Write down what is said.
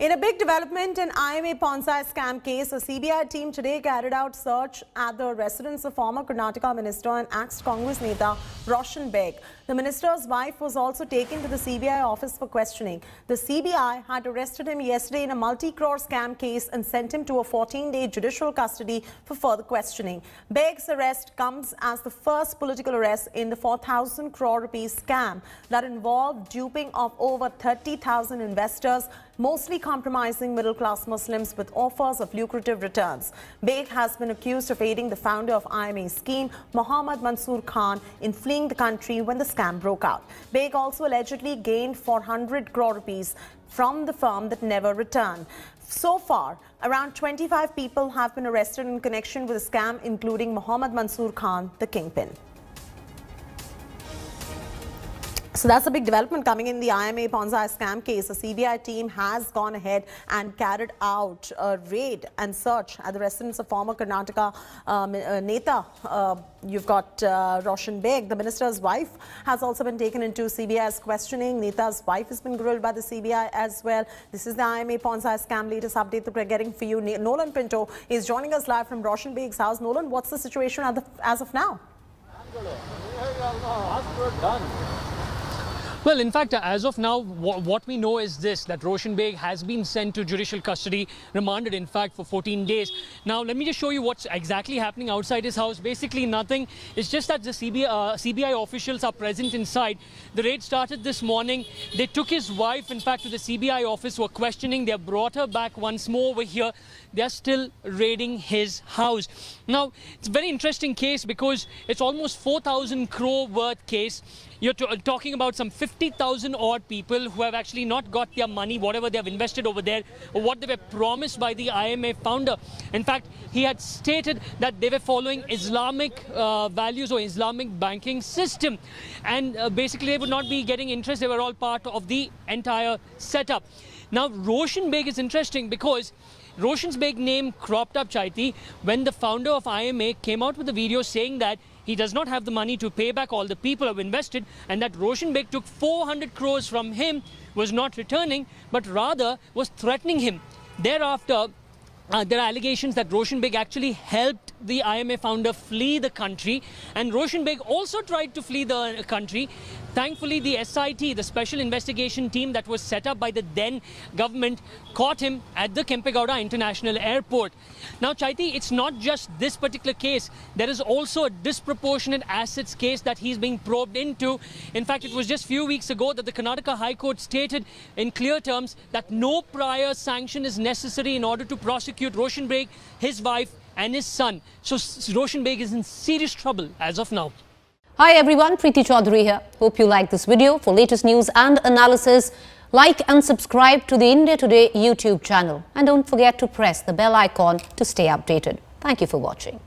In a big development in IMA Pondsai scam case, a CBI team today carried out search at the residence of former Karnataka minister and ex-Congress Neta Roshan Beg. The minister's wife was also taken to the CBI office for questioning. The CBI had arrested him yesterday in a multi-crore scam case and sent him to a 14-day judicial custody for further questioning. Beg's arrest comes as the first political arrest in the 4,000 crore rupees scam that involved duping of over 30,000 investors, mostly compromising middle-class Muslims with offers of lucrative returns. Beg has been accused of aiding the founder of IMA scheme, Mohammad Mansoor Khan, in fleeing the country when the scam broke out. Beg also allegedly gained 400 crore rupees from the firm that never returned. So far, around 25 people have been arrested in connection with the scam, including Mohammad Mansoor Khan, the kingpin. So that's a big development coming in the IMA Pondsai scam case. The CBI team has gone ahead and carried out a raid and search at the residence of former Karnataka Neta. You've got Roshan Beg. The minister's wife has also been taken into CBI's questioning. Neta's wife has been grilled by the CBI as well. This is the IMA Pondsai scam latest update that we're getting for you. Nolan Pinto is joining us live from Roshan Beg's house. Nolan, what's the situation as of now? Well, in fact, as of now, what we know is this, that Roshan Beg has been sent to judicial custody, remanded, in fact, for 14 days. Now, let me just show you what's exactly happening outside his house. Basically, nothing. It's just that the CBI officials are present inside. The raid started this morning. They took his wife, in fact, to the CBI office, were questioning. They brought her back once more over here. They're still raiding his house. Now, it's a very interesting case because it's almost 4,000 crore worth case. You're talking about some 50,000 odd people who have actually not got their money, whatever they have invested over there, or what they were promised by the IMA founder. In fact, he had stated that they were following Islamic values or Islamic banking system. And basically, they would not be getting interest. They were all part of the entire setup. Now, Roshan Beg is interesting because Roshan Beg's name cropped up, Chaiti, when the founder of IMA came out with a video saying that he does not have the money to pay back all the people who have invested, and that Roshan Beg took 400 crores from him, was not returning, but rather was threatening him. Thereafter, there are allegations that Roshan Beg actually helped the IMA founder flee the country, and Roshan Beg also tried to flee the country. Thankfully, the SIT, the Special Investigation Team that was set up by the then government, caught him at the Kempegowda International Airport. Now, Chaiti, it's not just this particular case. There is also a disproportionate assets case that he's being probed into. In fact, it was just a few weeks ago that the Karnataka High Court stated in clear terms that no prior sanction is necessary in order to prosecute Roshan Beg, his wife, and his son. So Roshan Beg is in serious trouble as of now. Hi everyone, Preeti Chaudhary here. Hope you like this video. For latest news and analysis, like and subscribe to the India Today YouTube channel. And don't forget to press the bell icon to stay updated. Thank you for watching.